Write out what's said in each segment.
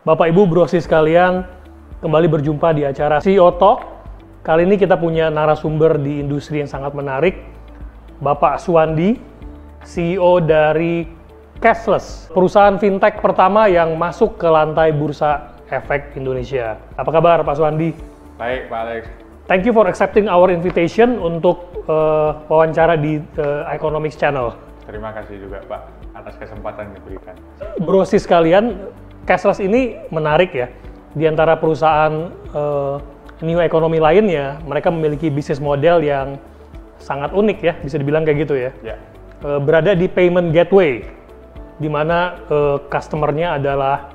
Bapak Ibu brosis sekalian, kembali berjumpa di acara CEO Talk. Kali ini kita punya narasumber di industri yang sangat menarik, Bapak Suwandi, CEO dari Cashless, perusahaan fintech pertama yang masuk ke lantai Bursa Efek Indonesia. Apa kabar Pak Suwandi? Baik, Pak Alex. Thank you for accepting our invitation untuk wawancara di Economics Channel. Terima kasih juga Pak atas kesempatan yang diberikan. Brosis sekalian, Cashless ini menarik ya. Di antara perusahaan new economy lainnya, mereka memiliki bisnis model yang sangat unik ya, bisa dibilang kayak gitu ya. Ya. Berada di payment gateway, di mana customer-nya adalah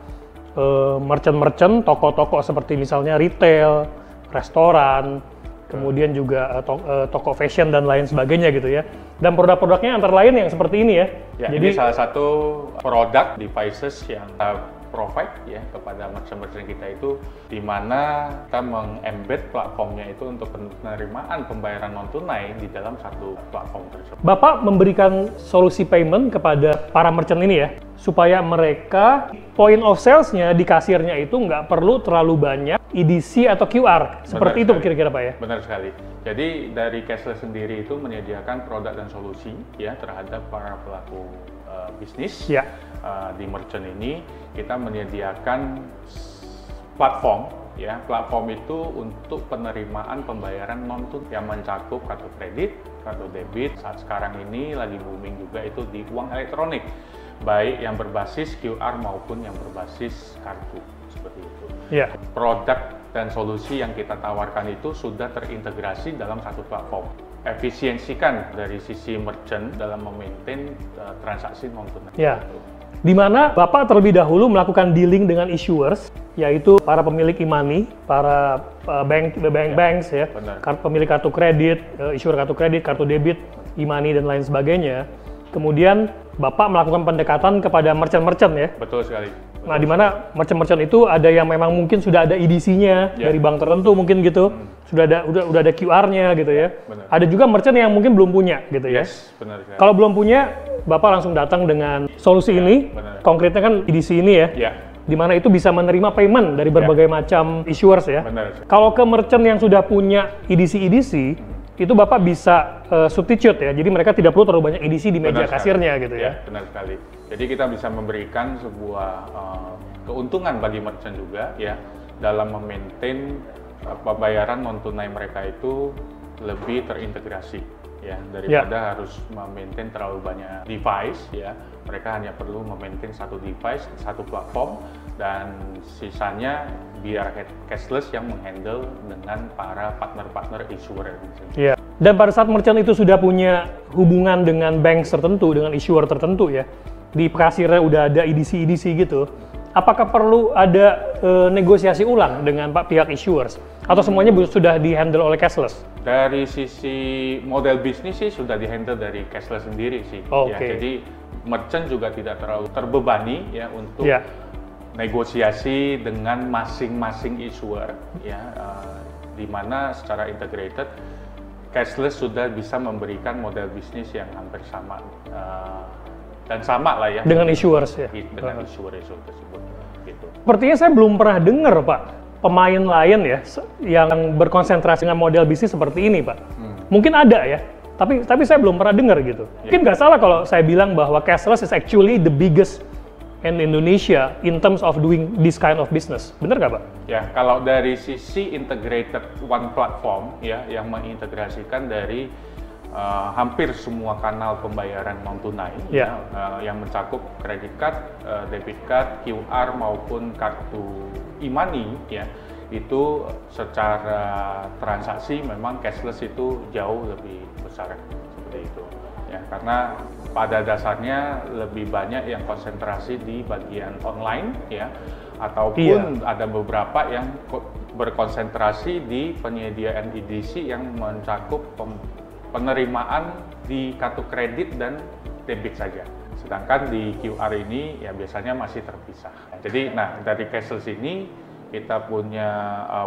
merchant-merchant, toko-toko seperti misalnya retail, restoran, kemudian juga toko fashion dan lain sebagainya gitu ya. Dan produk-produknya antara lain yang seperti ini ya. Ya, jadi ini salah satu produk devices yang kita provide ya kepada merchant-merchant kita itu, di mana kita meng-embed platformnya itu untuk penerimaan pembayaran non tunai di dalam satu platform tersebut. Bapak memberikan solusi payment kepada para merchant ini ya, supaya mereka point of sales-nya di kasirnya itu nggak perlu terlalu banyak EDC atau QR, seperti itu kira-kira Pak ya? Benar sekali. Jadi dari Cashless sendiri itu menyediakan produk dan solusi ya terhadap para pelaku bisnis ya. Di merchant ini kita menyediakan platform ya. Platform itu untuk penerimaan pembayaran non tunai yang mencakup kartu kredit, kartu debit. Saat sekarang ini lagi booming juga itu di uang elektronik, baik yang berbasis QR maupun yang berbasis kartu seperti itu. Ya. Produk dan solusi yang kita tawarkan itu sudah terintegrasi dalam satu platform. Efisiensikan dari sisi merchant dalam memaintain transaksi non tunai. Ya. Di mana Bapak terlebih dahulu melakukan dealing dengan issuers, yaitu para pemilik e-money, para banks ya, pemilik kartu kredit, issuer kartu kredit, kartu debit, e-money dan lain sebagainya. Kemudian Bapak melakukan pendekatan kepada merchant-merchant ya. Betul sekali. Nah, di mana merchant-merchant itu ada yang memang mungkin sudah ada EDC-nya dari bank tertentu mungkin gitu. Sudah ada QR-nya gitu ya. Benar. Ada juga merchant yang mungkin belum punya gitu ya. Yes, benar sekali. Kalau belum punya, Bapak langsung datang dengan solusi ini. Benar. Konkretnya kan EDC ini ya. Ya. Di mana itu bisa menerima payment dari berbagai macam issuers ya. Benar. Kalau ke merchant yang sudah punya EDC, itu Bapak bisa substitute ya. Jadi mereka tidak perlu terlalu banyak EDC di meja kasirnya gitu ya. Benar sekali. Jadi kita bisa memberikan sebuah keuntungan bagi merchant juga ya dalam memaintain pembayaran non tunai mereka itu lebih terintegrasi ya daripada harus memaintain terlalu banyak device ya. Mereka hanya perlu memaintain satu device, satu platform, dan sisanya biar Cashless yang menghandle dengan para partner-partner issuer. Iya. Dan pada saat merchant itu sudah punya hubungan dengan bank tertentu, dengan issuer tertentu ya, di kasirnya udah ada EDC gitu, apakah perlu ada negosiasi ulang dengan pihak issuers? Atau semuanya sudah di-handle oleh Cashless? Dari sisi model bisnis sih sudah di-handle dari Cashless sendiri sih. Okay. Ya, jadi merchant juga tidak terlalu terbebani ya untuk negosiasi dengan masing-masing issuer ya, di mana secara integrated Cashless sudah bisa memberikan model bisnis yang hampir sama dan sama lah ya dengan issuers ya. Dengan issuer tersebut gitu. Sepertinya saya belum pernah dengar Pak pemain lain ya yang berkonsentrasi dengan model bisnis seperti ini Pak. Mungkin ada ya, tapi saya belum pernah dengar gitu. Mungkin nggak salah kalau saya bilang bahwa Cashless is actually the biggest in Indonesia in terms of doing this kind of business. Benar nggak Pak? Ya, kalau dari sisi integrated one platform ya yang mengintegrasikan dari hampir semua kanal pembayaran non tunai yang mencakup kredit card, debit card, QR maupun kartu e-money ya, itu secara transaksi memang Cashless itu jauh lebih besar seperti itu ya, karena pada dasarnya lebih banyak yang konsentrasi di bagian online ya, ataupun ada beberapa yang berkonsentrasi di penyediaan EDC yang mencakup penerimaan di kartu kredit dan debit saja. Sedangkan di QR ini ya biasanya masih terpisah. Jadi dari Cashless ini kita punya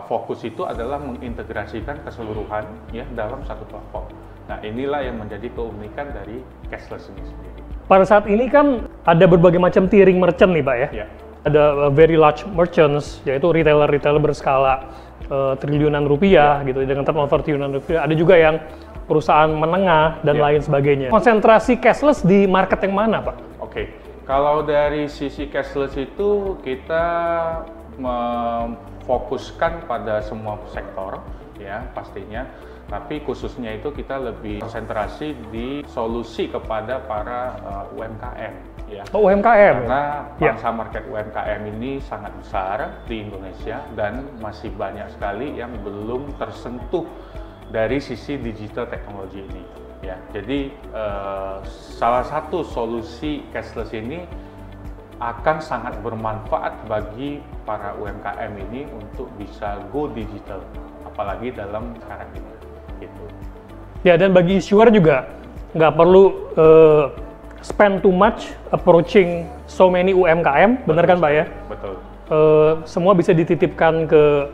fokus itu adalah mengintegrasikan keseluruhan ya dalam satu platform. Nah, inilah yang menjadi keunikan dari Cashless ini sendiri. Pada saat ini kan ada berbagai macam tiering merchant nih Pak ya. Ada very large merchants, yaitu retailer-retailer berskala triliunan rupiah gitu, dengan turnover triliunan rupiah. Ada juga yang perusahaan menengah dan lain sebagainya. Konsentrasi cashless di market yang mana, Pak? Oke, kalau dari sisi cashless itu kita memfokuskan pada semua sektor, ya pastinya. Tapi khususnya itu kita lebih konsentrasi di solusi kepada para UMKM. Ya. Oh, UMKM? Karena pangsa market UMKM ini sangat besar di Indonesia dan masih banyak sekali yang belum tersentuh dari sisi digital teknologi ini. Ya, jadi salah satu solusi cashless ini akan sangat bermanfaat bagi para UMKM ini untuk bisa go digital, apalagi dalam sekarang ini. Gitu. Ya, dan bagi issuer juga nggak perlu spend too much approaching so many UMKM, benar kan Pak ya? Betul. Semua bisa dititipkan ke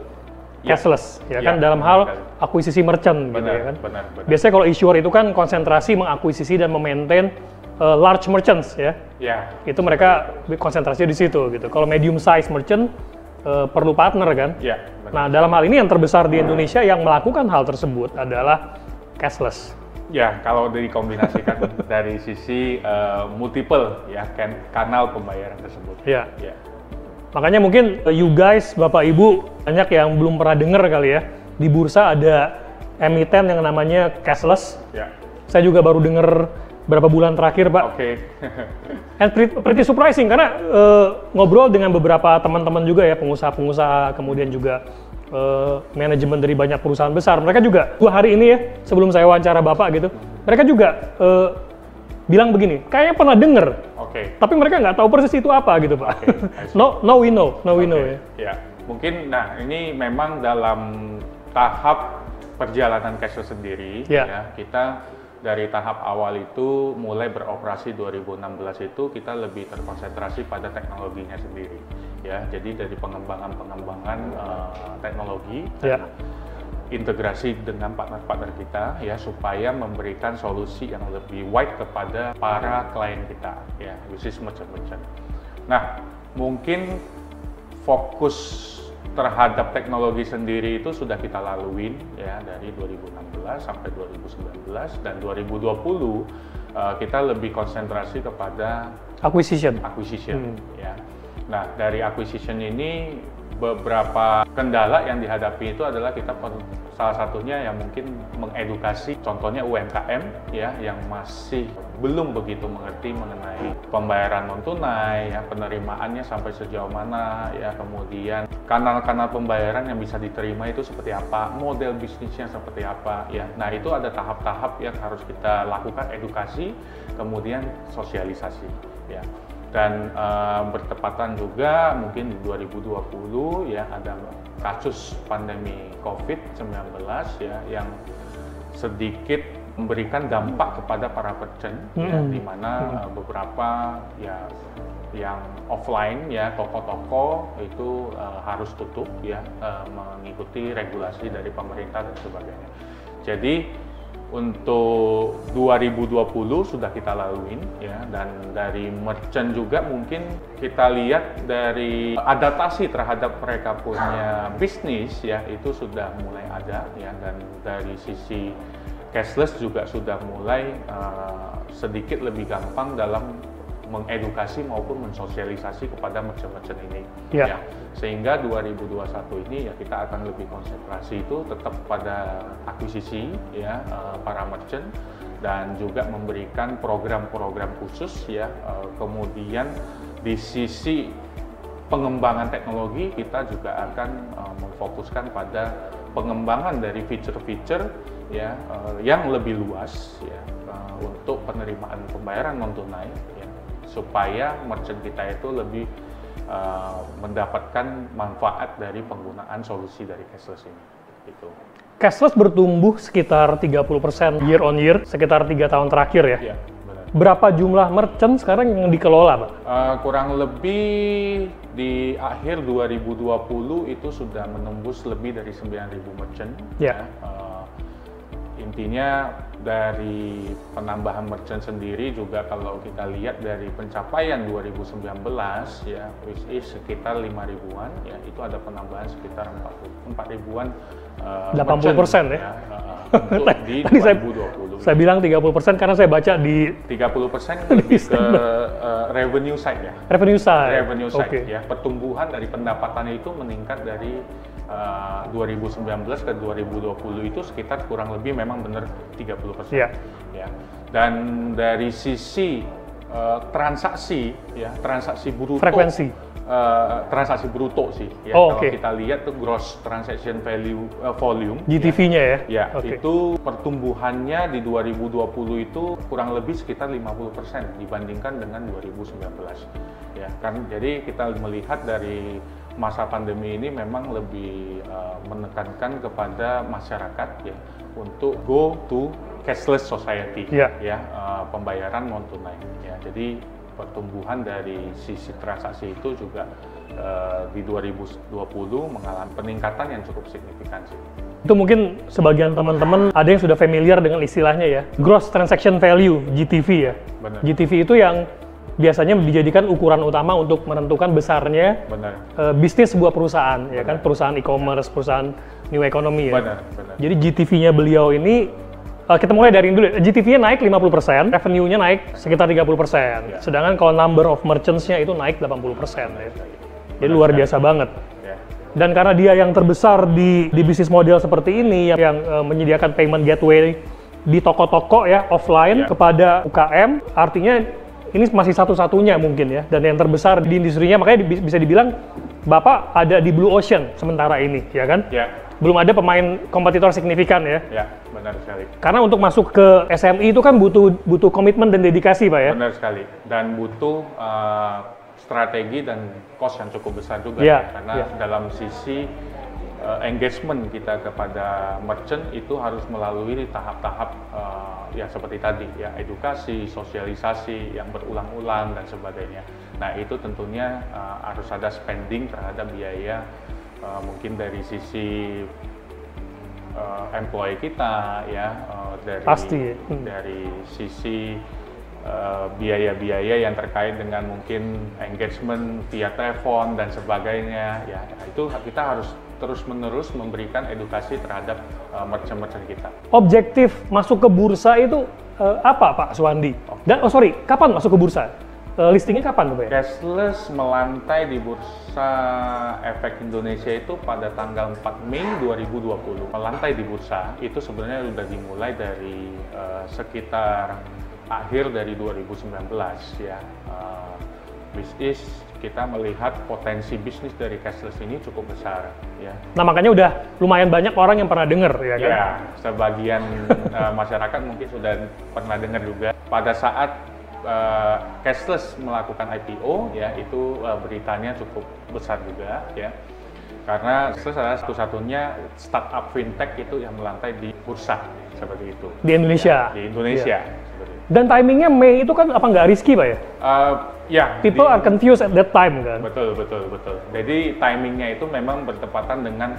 cashless, ya kan, dalam hal akuisisi merchant, gitu ya kan. Benar. Biasanya kalau issuer itu kan konsentrasi mengakuisisi dan memaintain large merchants, ya. Ya. Itu mereka konsentrasi di situ, gitu. Kalau medium size merchant perlu partner kan. Ya. Nah, dalam hal ini yang terbesar di Indonesia yang melakukan hal tersebut adalah cashless. Ya, kalau dikombinasikan dari sisi multiple ya kanal pembayaran tersebut. Ya. Makanya mungkin you guys, Bapak Ibu, banyak yang belum pernah dengar kali ya, di bursa ada emiten yang namanya cashless. Ya. Saya juga baru dengar berapa bulan terakhir, Pak. Oke. And pretty surprising karena ngobrol dengan beberapa teman-teman juga ya, pengusaha-pengusaha, kemudian juga manajemen dari banyak perusahaan besar. Mereka juga 2 hari ini ya, sebelum saya wawancara Bapak gitu, mereka juga bilang begini, kayaknya pernah denger, tapi mereka nggak tahu persis itu apa gitu, Pak. No we know ya. Ya, mungkin, nah ini memang dalam tahap perjalanan cashless sendiri, ya kita dari tahap awal itu mulai beroperasi 2016 itu kita lebih terkonsentrasi pada teknologinya sendiri, ya. Jadi dari pengembangan teknologi, integrasi dengan partner-partner kita, ya, supaya memberikan solusi yang lebih wide kepada para klien kita, ya, which is merchant-merchant. Nah, mungkin fokus terhadap teknologi sendiri itu sudah kita laluin ya dari 2016 sampai 2019 dan 2020 kita lebih konsentrasi kepada acquisition ya. Nah, dari acquisition ini beberapa kendala yang dihadapi itu adalah kita salah satunya yang mungkin mengedukasi, contohnya UMKM ya yang masih belum begitu mengerti mengenai pembayaran non tunai, ya penerimaannya sampai sejauh mana, ya kemudian kanal-kanal pembayaran yang bisa diterima itu seperti apa, model bisnisnya seperti apa, ya. Nah itu ada tahap-tahap yang harus kita lakukan edukasi, kemudian sosialisasi, ya. Dan bertepatan juga mungkin di 2020 ya ada kasus pandemi COVID-19 ya yang sedikit memberikan dampak kepada para merchant ya, di mana beberapa ya yang offline ya toko-toko itu harus tutup ya mengikuti regulasi dari pemerintah dan sebagainya. Jadi untuk 2020 sudah kita laluin ya, dan dari merchant juga mungkin kita lihat dari adaptasi terhadap mereka punya bisnis ya itu sudah mulai ada ya, dan dari sisi cashless juga sudah mulai sedikit lebih gampang dalam mengedukasi maupun mensosialisasi kepada merchant-merchant ini ya. Sehingga 2021 ini ya kita akan lebih konsentrasi itu tetap pada akuisisi ya para merchant dan juga memberikan program-program khusus ya. Kemudian di sisi pengembangan teknologi kita juga akan memfokuskan pada pengembangan dari fitur-fitur ya yang lebih luas ya untuk penerimaan pembayaran non tunai ya, supaya merchant kita itu lebih mendapatkan manfaat dari penggunaan solusi dari cashless ini. Gitu. Cashless bertumbuh sekitar 30% year on year, sekitar 3 tahun terakhir ya? Iya, benar. Berapa jumlah merchant sekarang yang dikelola, Pak? Kurang lebih di akhir 2020 itu sudah menembus lebih dari 9.000 merchant. Ya. Intinya dari penambahan merchant sendiri juga kalau kita lihat dari pencapaian 2019 ya, which is sekitar 5 ribuan ya, itu ada penambahan sekitar 4 ribuan 80% ya. Untuk di Tadi 2020. Saya bilang 30% karena saya baca di 30% lebih ke revenue side ya. revenue side. Revenue side Oke. ya. Pertumbuhan dari pendapatannya itu meningkat dari 2019 ke 2020 itu sekitar kurang lebih memang benar 30%. Iya. Ya. Dan dari sisi transaksi ya, transaksi bruto, Frekuensi. transaksi bruto sih ya. Oh, Kalau oke. kita lihat tuh gross transaction value volume GTV-nya ya. ya, Oke. itu pertumbuhannya di 2020 itu kurang lebih sekitar 50% dibandingkan dengan 2019 ya kan. Jadi kita melihat dari masa pandemi ini memang lebih menekankan kepada masyarakat ya untuk go to cashless society Ya. ya, pembayaran non tunai ya. Jadi pertumbuhan dari sisi transaksi itu juga di 2020 mengalami peningkatan yang cukup signifikan sih. Itu mungkin sebagian teman-teman ada yang sudah familiar dengan istilahnya ya, gross transaction value (GTV) ya. Benar. GTV itu yang biasanya dijadikan ukuran utama untuk menentukan besarnya Benar. bisnis sebuah perusahaan, ya kan, Benar. perusahaan e-commerce, perusahaan new economy ya. Benar, benar. Jadi GTV-nya beliau ini kita mulai dari ini dulu. GTV-nya naik 50%, revenue-nya naik sekitar 30%. Ya. Sedangkan kalau number of merchants-nya itu naik 80%. Ya. Jadi Benar luar sekali. biasa banget. Ya. Dan karena dia yang terbesar di bisnis model seperti ini, yang menyediakan payment gateway di toko-toko ya, offline Ya. kepada UKM, artinya ini masih satu-satunya mungkin ya, dan yang terbesar di industrinya, makanya bisa dibilang Bapak ada di blue ocean sementara ini, ya kan? Ya. Belum ada pemain kompetitor signifikan ya. Ya, benar sekali. Karena untuk masuk ke SMI itu kan butuh komitmen dan dedikasi, Pak ya? Benar sekali. Dan butuh strategi dan cost yang cukup besar juga Ya, karena ya. dalam sisi engagement kita kepada merchant itu harus melalui tahap-tahap yang seperti tadi ya, edukasi, sosialisasi yang berulang-ulang dan sebagainya. Nah, itu tentunya harus ada spending terhadap biaya mungkin dari sisi employee kita ya, Pasti. dari sisi biaya-biaya yang terkait dengan mungkin engagement via telepon dan sebagainya ya, itu kita harus terus-menerus memberikan edukasi terhadap merchant-merchant kita. Objektif masuk ke bursa itu apa, Pak Suwandi? Dan kapan masuk ke bursa? Listingnya kapan, Pak? Cashless melantai di Bursa Efek Indonesia itu pada tanggal 4 Mei 2020. Melantai di bursa itu sebenarnya sudah dimulai dari sekitar akhir dari 2019 ya. Bisnis kita melihat potensi bisnis dari cashless ini cukup besar ya. Nah, makanya udah lumayan banyak orang yang pernah dengar ya kan? Ya, sebagian masyarakat mungkin sudah pernah dengar juga. Pada saat cashless melakukan IPO ya, itu beritanya cukup besar juga ya. Karena cashless adalah satu-satunya startup fintech itu yang melantai di bursa seperti itu. Di Indonesia. Di Indonesia. Iya. Seperti itu. Dan timingnya Mei itu kan apa nggak risky, Pak ya? Ya. People are confused at that time kan? Betul. Jadi timingnya itu memang bertepatan dengan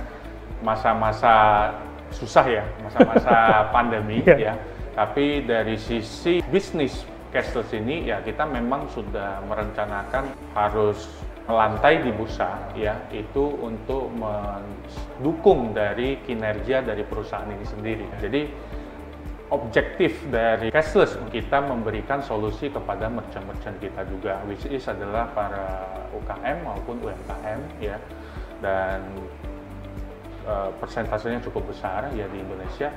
masa-masa susah ya, masa-masa pandemi Yeah. ya. Tapi dari sisi bisnis cashless ini ya, kita memang sudah merencanakan harus melantai di bursa ya, itu untuk mendukung dari kinerja dari perusahaan ini sendiri. Jadi objektif dari cashless kita memberikan solusi kepada merchant-merchant kita juga, which is adalah para UKM maupun UMKM ya, dan persentasenya cukup besar ya di Indonesia.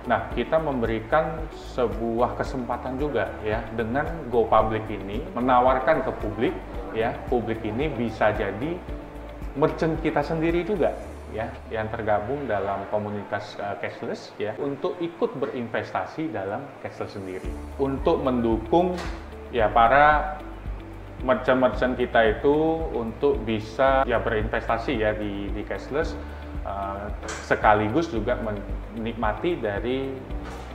Nah, kita memberikan sebuah kesempatan juga ya, dengan Go Public ini menawarkan ke publik ya, publik ini bisa jadi merchant kita sendiri juga ya, yang tergabung dalam komunitas cashless ya, untuk ikut berinvestasi dalam cashless sendiri, untuk mendukung ya para merchant-merchant kita itu untuk bisa ya berinvestasi ya di cashless, sekaligus juga menikmati dari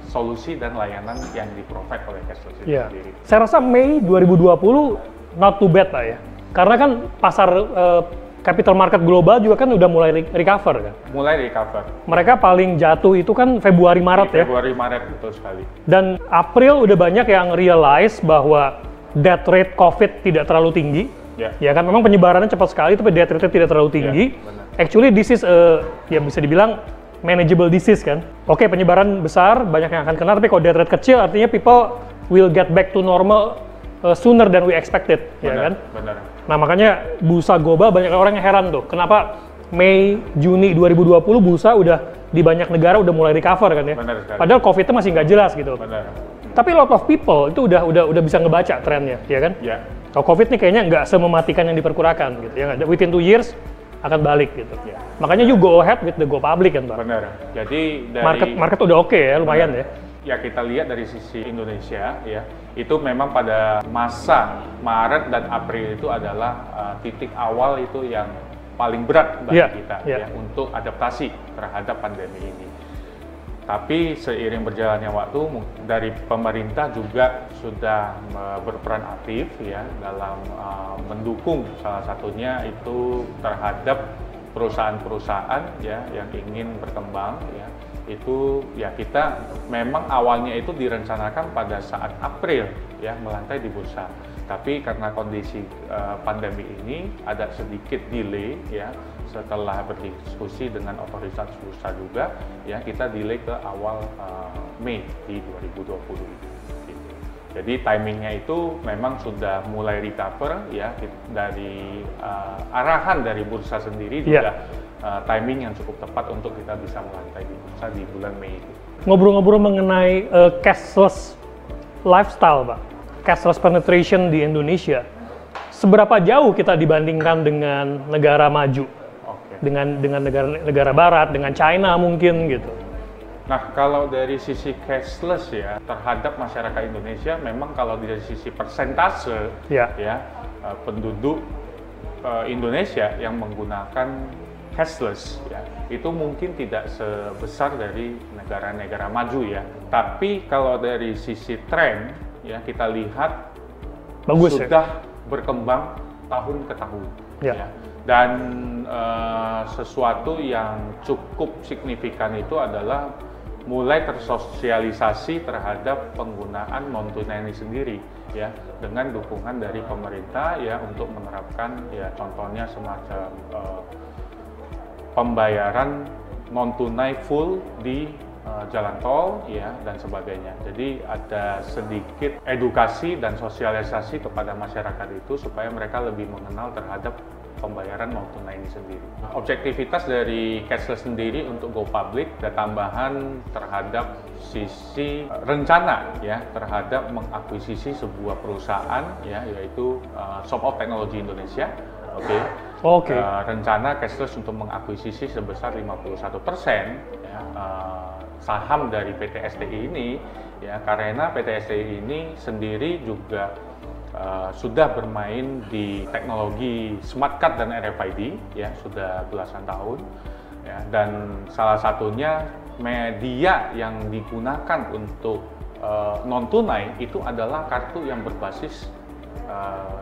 solusi dan layanan yang di-provide oleh cashless itu sendiri. Saya rasa Mei 2020 not too bad, Pak ya. Karena kan pasar capital market global juga kan udah mulai recover kan? Mulai recover. Mereka paling jatuh itu kan Februari-Maret ya? Februari-Maret, betul sekali. Dan April udah banyak yang realize bahwa death rate COVID tidak terlalu tinggi. Ya kan, memang penyebarannya cepat sekali, tapi death rate tidak terlalu tinggi. Actually, this is ya bisa dibilang manageable disease kan. Oke, penyebaran besar, banyak yang akan kena, tapi kalau death rate kecil, artinya people will get back to normal sooner than we expected, ya kan? Benar. Nah, makanya bursa global banyak orang yang heran tuh, kenapa Mei, Juni 2020 bursa udah di banyak negara udah mulai recover kan ya? Benar sekali. Padahal COVID-nya masih nggak jelas gitu. Benar. Tapi a lot of people itu udah bisa ngebaca trennya, ya kan? Ya. Kalau COVID nih kayaknya nggak semematikan yang diperkirakan gitu, ya nggak? Within 2 years akan balik gitu. Ya. Makanya you go ahead with the go public kan, Pak? Benar. Jadi dari market udah oke ya, lumayan ya. Ya, kita lihat dari sisi Indonesia ya, itu memang pada masa Maret dan April itu adalah titik awal itu yang paling berat bagi kita ya untuk adaptasi terhadap pandemi ini. Tapi seiring berjalannya waktu dari pemerintah juga sudah berperan aktif ya dalam mendukung, salah satunya itu terhadap perusahaan-perusahaan ya yang ingin berkembang ya. Itu ya kita memang awalnya itu direncanakan pada saat April ya melantai di bursa, tapi karena kondisi pandemi ini ada sedikit delay ya, setelah berdiskusi dengan otoritas bursa juga ya kita delay ke awal Mei di 2020 gitu. Jadi timingnya itu memang sudah mulai recover ya dari arahan dari bursa sendiri juga. Timing yang cukup tepat untuk kita bisa melantai di bursa di bulan Mei itu. Ngobrol-ngobrol mengenai cashless lifestyle, Pak, cashless penetration di Indonesia, seberapa jauh kita dibandingkan dengan negara maju, dengan negara barat, dengan China mungkin gitu? Nah, kalau dari sisi cashless ya terhadap masyarakat Indonesia, memang kalau dari sisi persentase ya penduduk Indonesia yang menggunakan cashless ya itu mungkin tidak sebesar dari negara-negara maju ya, tapi kalau dari sisi tren ya kita lihat bagus sudah berkembang tahun ke tahun ya. Dan sesuatu yang cukup signifikan itu adalah mulai tersosialisasi terhadap penggunaan non tunai ini sendiri ya, dengan dukungan dari pemerintah ya untuk menerapkan ya contohnya semacam pembayaran non tunai full di jalan tol ya dan sebagainya. Jadi ada sedikit edukasi dan sosialisasi kepada masyarakat itu supaya mereka lebih mengenal terhadap pembayaran non tunai ini sendiri. Objektivitas dari cashless sendiri untuk go public ada tambahan terhadap sisi rencana ya terhadap mengakuisisi sebuah perusahaan ya yaitu Sopot Teknologi Indonesia. Rencana cashless untuk mengakuisisi sebesar 51% ya, saham dari PT STI ini ya, karena PT STI ini sendiri juga sudah bermain di teknologi smart card dan RFID ya sudah belasan tahun ya, dan salah satunya media yang digunakan untuk non tunai itu adalah kartu yang berbasis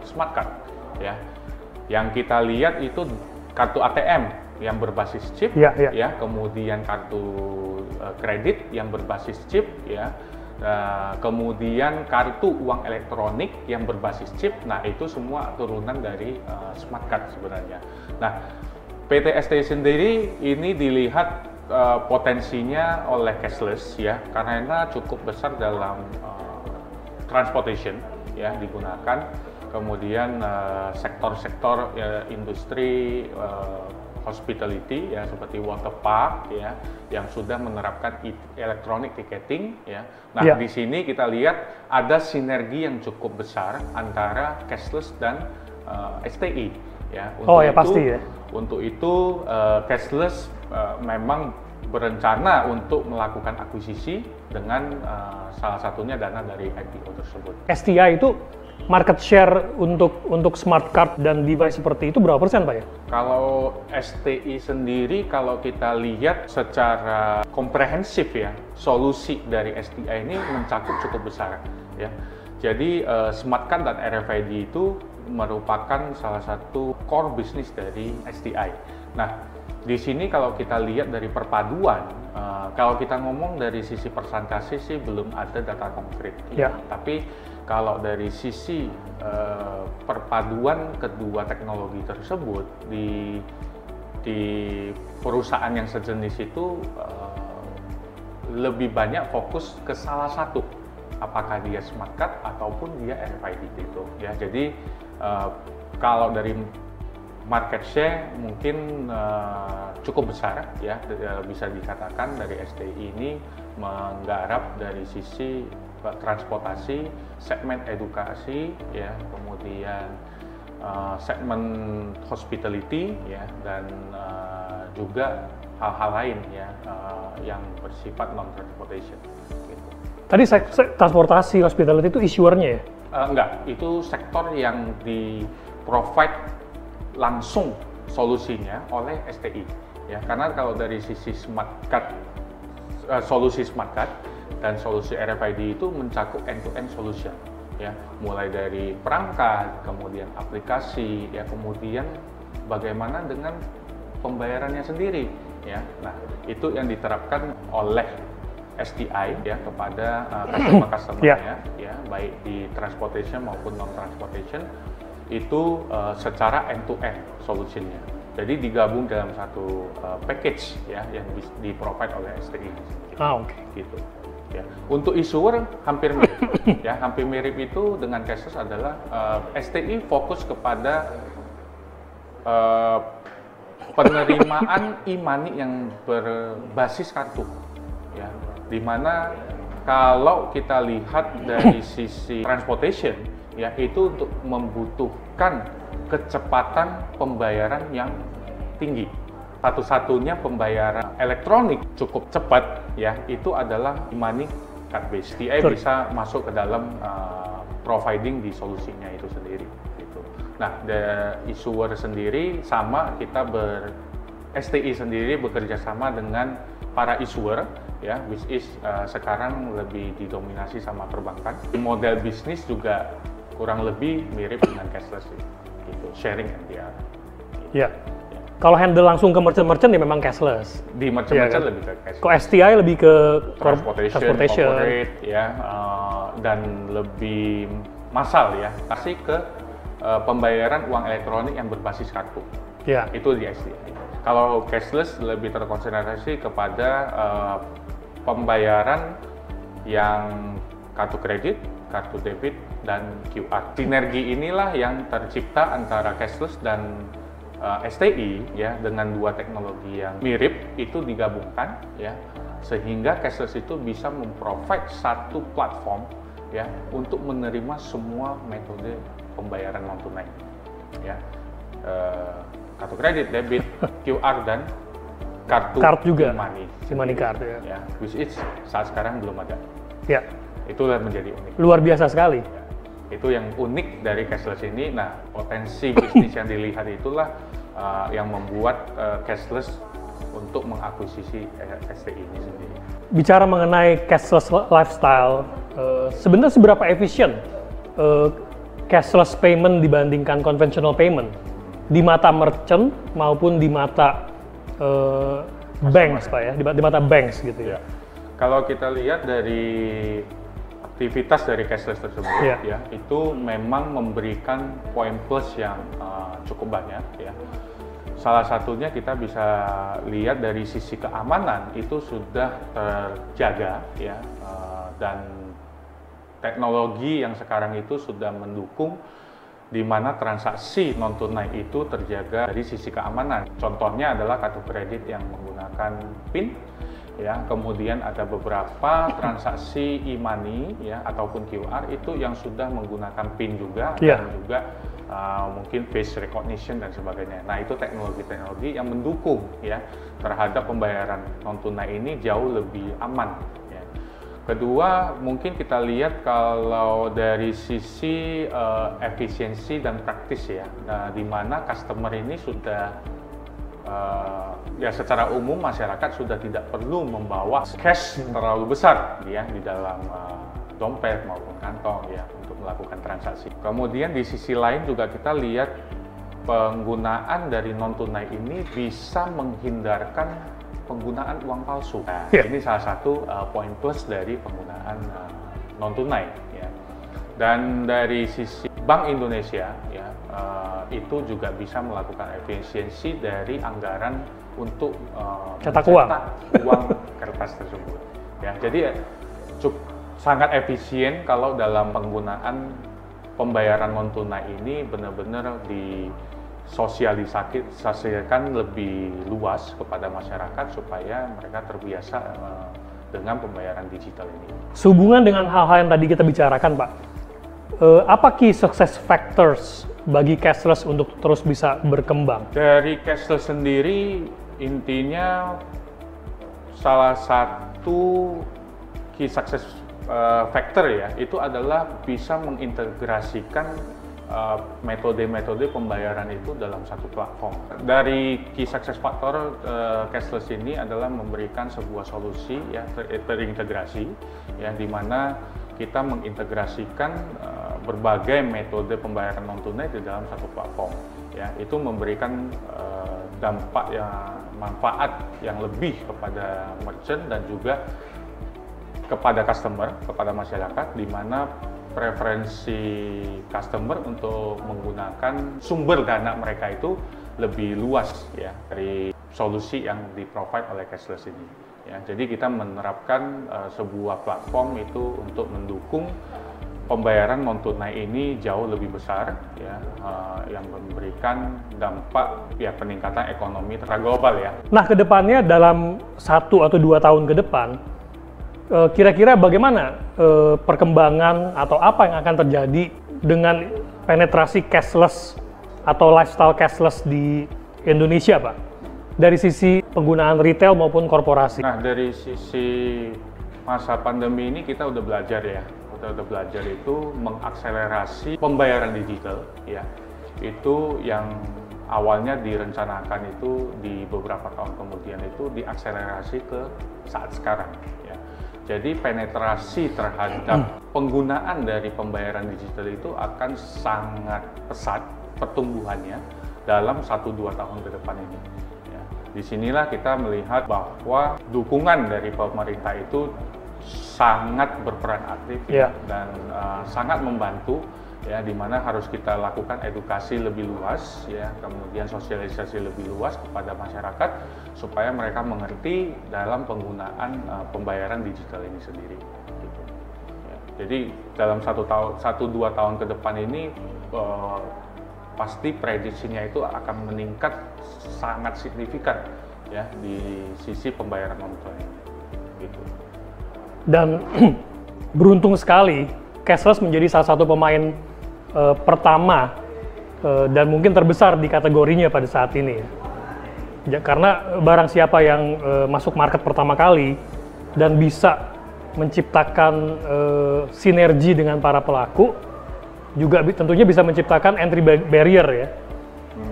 smart card ya. Yang kita lihat itu kartu ATM yang berbasis chip ya, kemudian kartu kredit yang berbasis chip ya, kemudian kartu uang elektronik yang berbasis chip. Nah, itu semua turunan dari smart card sebenarnya. Nah, PT STI sendiri ini dilihat potensinya oleh cashless ya, karena cukup besar dalam transportation ya digunakan. Kemudian sektor-sektor industri hospitality ya seperti water park ya yang sudah menerapkan electronic ticketing ya. Nah, di sini kita lihat ada sinergi yang cukup besar antara cashless dan STI ya. Untuk itu cashless memang berencana untuk melakukan akuisisi dengan salah satunya dana dari IPO tersebut. STI itu market share untuk smart card dan device seperti itu berapa persen, Pak ya? Kalau STI sendiri, kalau kita lihat secara komprehensif ya, solusi dari STI ini mencakup cukup besar ya. Jadi smart card dan RFID itu merupakan salah satu core bisnis dari STI. Nah, di sini kalau kita lihat dari perpaduan, kalau kita ngomong dari sisi persentase sih belum ada data konkret. Ya. Tapi kalau dari sisi perpaduan kedua teknologi tersebut di perusahaan yang sejenis itu lebih banyak fokus ke salah satu, apakah dia smart card ataupun dia RFID itu ya. Jadi kalau dari market share mungkin cukup besar ya, bisa dikatakan dari STI ini menggarap dari sisi transportasi, segmen edukasi ya, kemudian segmen hospitality ya, dan juga hal-hal lain ya yang bersifat non-transportation. Gitu. Tadi transportasi, hospitality itu issuernya ya? Enggak, itu sektor yang di-provide langsung solusinya oleh STI. Ya, karena kalau dari sisi smart card, solusi smart card dan solusi RFID itu mencakup end-to-end solution. Ya, mulai dari perangkat, kemudian aplikasi, ya, kemudian bagaimana dengan pembayarannya sendiri. Ya, nah itu yang diterapkan oleh STI ya kepada customer-customernya, ya, baik di transportation maupun non-transportation itu secara end-to-end solutionnya. Jadi digabung dalam satu package ya yang di-provide oleh STI. Oke. Gitu. Ya. Untuk issuer hampir mirip, ya hampir mirip itu dengan cashless adalah STI fokus kepada penerimaan e-money yang berbasis kartu, ya, dimana kalau kita lihat dari sisi transportation, ya itu untuk membutuhkan kecepatan pembayaran yang tinggi. Satu-satunya pembayaran elektronik cukup cepat, ya itu adalah e-money card based. STI bisa masuk ke dalam providing di solusinya itu sendiri. Nah, issuer sendiri sama kita STI sendiri bekerja sama dengan para issuer ya, which is sekarang lebih didominasi sama perbankan. Model bisnis juga kurang lebih mirip dengan cashless gitu, sharing MDR. Ya. Kalau handle langsung ke merchant ya memang cashless. Di merchant lebih ke cashless. Kok STI lebih ke transportation. Corporate ya, dan lebih massal ya, kasih ke pembayaran uang elektronik yang berbasis kartu. Ya. Itu di STI. Kalau cashless lebih terkonsentrasi kepada pembayaran yang kartu kredit, kartu debit, dan QR. Sinergi inilah yang tercipta antara cashless dan STI ya, dengan dua teknologi yang mirip itu digabungkan ya, sehingga cashless itu bisa memprovide satu platform ya untuk menerima semua metode pembayaran non tunai ya, kartu kredit, debit, QR, dan kartu juga, e-money card ya. Which is saat sekarang belum ada. Ya. Itulah menjadi unik. Luar biasa sekali. Ya. Itu yang unik dari cashless ini. Nah, potensi bisnis yang dilihat itulah yang membuat cashless untuk mengakuisisi STI ini sendiri. Bicara mengenai cashless lifestyle, sebenarnya seberapa efisien cashless payment dibandingkan conventional payment di mata merchant maupun di mata banks, Pak ya, di mata banks gitu ya. Kalau kita lihat dari aktivitas dari cashless tersebut ya, itu memang memberikan poin plus yang cukup banyak ya. Salah satunya kita bisa lihat dari sisi keamanan itu sudah terjaga ya, dan teknologi yang sekarang itu sudah mendukung di mana transaksi non tunai itu terjaga dari sisi keamanan. Contohnya adalah kartu kredit yang menggunakan PIN ya, kemudian ada beberapa transaksi e-money ya ataupun QR itu yang sudah menggunakan PIN juga dan juga mungkin face recognition dan sebagainya. Nah, itu teknologi-teknologi yang mendukung ya terhadap pembayaran non tunai ini jauh lebih aman. Kedua, mungkin kita lihat kalau dari sisi efisiensi dan praktis ya, di mana customer ini sudah ya secara umum masyarakat sudah tidak perlu membawa cash terlalu besar ya di dalam dompet maupun kantong ya untuk melakukan transaksi. Kemudian di sisi lain juga kita lihat penggunaan dari non tunai ini bisa menghindarkan penggunaan uang palsu. Nah, ini salah satu poin plus dari penggunaan non tunai. Ya. Dan dari sisi Bank Indonesia, ya, itu juga bisa melakukan efisiensi dari anggaran untuk cetak uang kertas tersebut. Ya, jadi sangat efisien kalau dalam penggunaan pembayaran non tunai ini benar-benar disosialisasikan lebih luas kepada masyarakat supaya mereka terbiasa dengan pembayaran digital ini. Sehubungan dengan hal-hal yang tadi kita bicarakan, Pak, apa key success factors bagi cashless untuk terus bisa berkembang? Dari cashless sendiri, intinya salah satu key success factor ya, itu adalah bisa mengintegrasikan metode-metode pembayaran itu dalam satu platform. Dari key success factor cashless ini adalah memberikan sebuah solusi ya terintegrasi ya, di mana kita mengintegrasikan berbagai metode pembayaran non tunai di dalam satu platform. Ya, itu memberikan manfaat yang lebih kepada merchant dan juga kepada customer, kepada masyarakat, di mana preferensi customer untuk menggunakan sumber dana mereka itu lebih luas ya dari solusi yang di-provide oleh cashless ini. Ya, jadi kita menerapkan sebuah platform itu untuk mendukung pembayaran non tunai ini jauh lebih besar ya, yang memberikan dampak ya peningkatan ekonomi secara global ya. Nah, kedepannya dalam 1 atau 2 tahun ke depan, kira-kira bagaimana perkembangan atau apa yang akan terjadi dengan penetrasi cashless atau lifestyle cashless di Indonesia, Pak? Dari sisi penggunaan retail maupun korporasi. Nah, dari sisi masa pandemi ini kita udah belajar ya. Kita udah belajar itu mengakselerasi pembayaran digital ya. Itu yang awalnya direncanakan itu di beberapa tahun kemudian itu diakselerasi ke saat sekarang ya. Jadi penetrasi terhadap penggunaan dari pembayaran digital itu akan sangat pesat pertumbuhannya dalam 1-2 tahun ke depan ini. Ya. Disinilah kita melihat bahwa dukungan dari pemerintah itu sangat berperan aktif ya, dan sangat membantu ya, di mana harus kita lakukan edukasi lebih luas ya, kemudian sosialisasi lebih luas kepada masyarakat supaya mereka mengerti dalam penggunaan pembayaran digital ini sendiri. Gitu. Ya, jadi dalam 1-2 tahun ke depan ini pasti prediksinya itu akan meningkat sangat signifikan ya di sisi pembayaran non tunai. Gitu. Dan beruntung sekali cashless menjadi salah satu pemain pertama dan mungkin terbesar di kategorinya pada saat ini ya, karena barang siapa yang masuk market pertama kali dan bisa menciptakan sinergi dengan para pelaku juga tentunya bisa menciptakan entry barrier ya.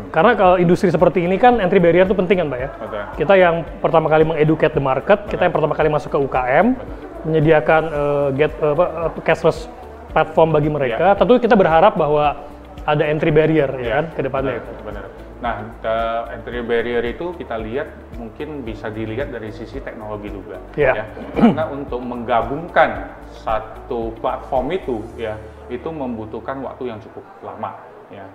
Karena kalau industri seperti ini kan entry barrier itu penting kan, Pak ya. Betul. Kita yang pertama kali mengeducate the market, kita yang pertama kali masuk ke UKM, menyediakan cashless platform bagi mereka. Tentu kita berharap bahwa ada entry barrier ya kan ke depannya. Benar. Nah, entry barrier itu kita lihat mungkin bisa dilihat dari sisi teknologi juga. Ya. Karena untuk menggabungkan satu platform itu ya, itu membutuhkan waktu yang cukup lama ya.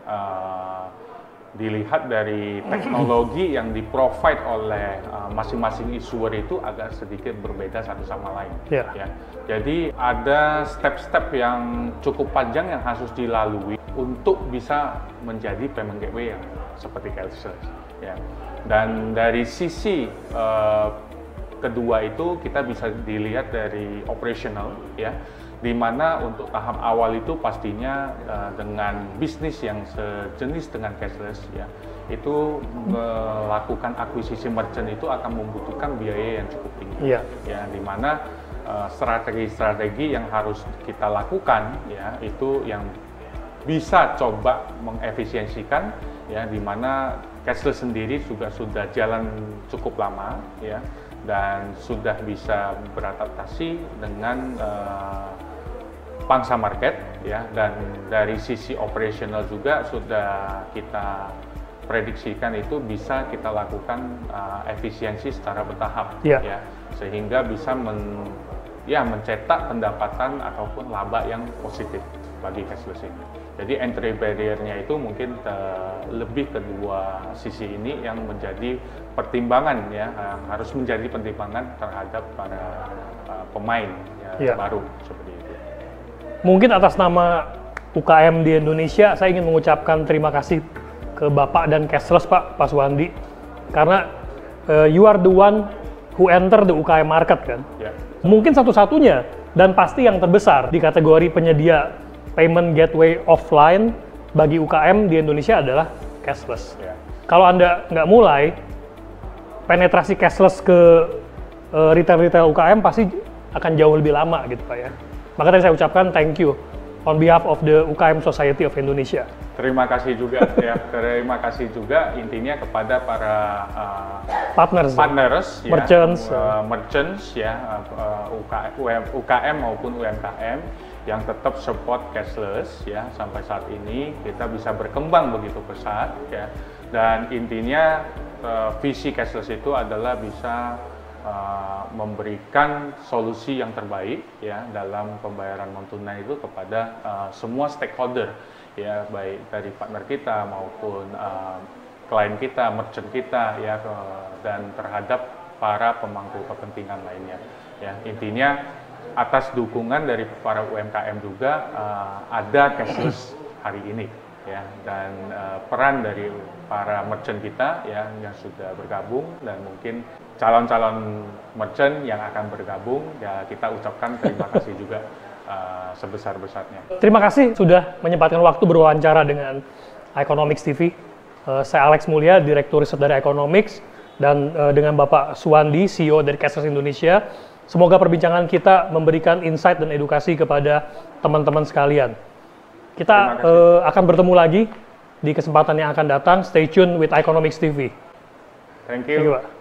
Dilihat dari teknologi yang di-provide oleh masing-masing issuer itu agak sedikit berbeda satu sama lain. Ya. Jadi ada step-step yang cukup panjang yang harus dilalui untuk bisa menjadi payment gateway yang seperti cashless. Ya. Dan dari sisi kedua itu kita bisa dilihat dari operational ya. Di mana untuk tahap awal itu pastinya dengan bisnis yang sejenis dengan cashless ya, itu melakukan akuisisi merchant itu akan membutuhkan biaya yang cukup tinggi ya, di mana strategi-strategi yang harus kita lakukan ya, itu yang bisa coba mengefisiensikan ya, di mana cashless sendiri juga sudah jalan cukup lama ya, dan sudah bisa beradaptasi dengan pangsa market ya, dan dari sisi operasional juga sudah kita prediksikan itu bisa kita lakukan efisiensi secara bertahap, ya, sehingga bisa mencetak pendapatan ataupun laba yang positif bagi cashless ini. Jadi entry barrier-nya itu mungkin lebih kedua sisi ini yang menjadi pertimbangan, ya, harus menjadi pertimbangan terhadap para pemain baru seperti itu. Mungkin atas nama UKM di Indonesia, saya ingin mengucapkan terima kasih ke Bapak dan Cashless, Pak Suwandi, karena you are the one who enter the UKM market, kan? Mungkin satu-satunya dan pasti yang terbesar di kategori penyedia payment gateway offline bagi UKM di Indonesia adalah cashless. Kalau Anda nggak mulai, penetrasi cashless ke retail-retail UKM pasti akan jauh lebih lama gitu, Pak, ya. Maka tadi saya ucapkan thank you on behalf of the UKM Society of Indonesia. Terima kasih juga, ya. Terima kasih juga intinya kepada para partners, merchants, ya, UKM maupun UMKM yang tetap support cashless, ya, sampai saat ini kita bisa berkembang begitu pesat, ya. Dan intinya visi cashless itu adalah bisa memberikan solusi yang terbaik, ya, dalam pembayaran non tunai itu kepada semua stakeholder, ya, baik dari partner kita maupun klien kita, merchant kita, ya, dan terhadap para pemangku kepentingan lainnya, ya. Intinya atas dukungan dari para UMKM juga ada cashless hari ini, ya, dan peran dari para merchant kita, ya, yang sudah bergabung dan mungkin calon-calon merchant yang akan bergabung, ya, kita ucapkan terima kasih juga sebesar-besarnya. Terima kasih sudah menyempatkan waktu berwawancara dengan Economics TV. Saya Alex Mulya, Direktur Riset dari Economics, dan dengan Bapak Suwandi, CEO dari Cashless Indonesia. Semoga perbincangan kita memberikan insight dan edukasi kepada teman-teman sekalian. Kita akan bertemu lagi di kesempatan yang akan datang. Stay tune with Economics TV. Thank you. Pak.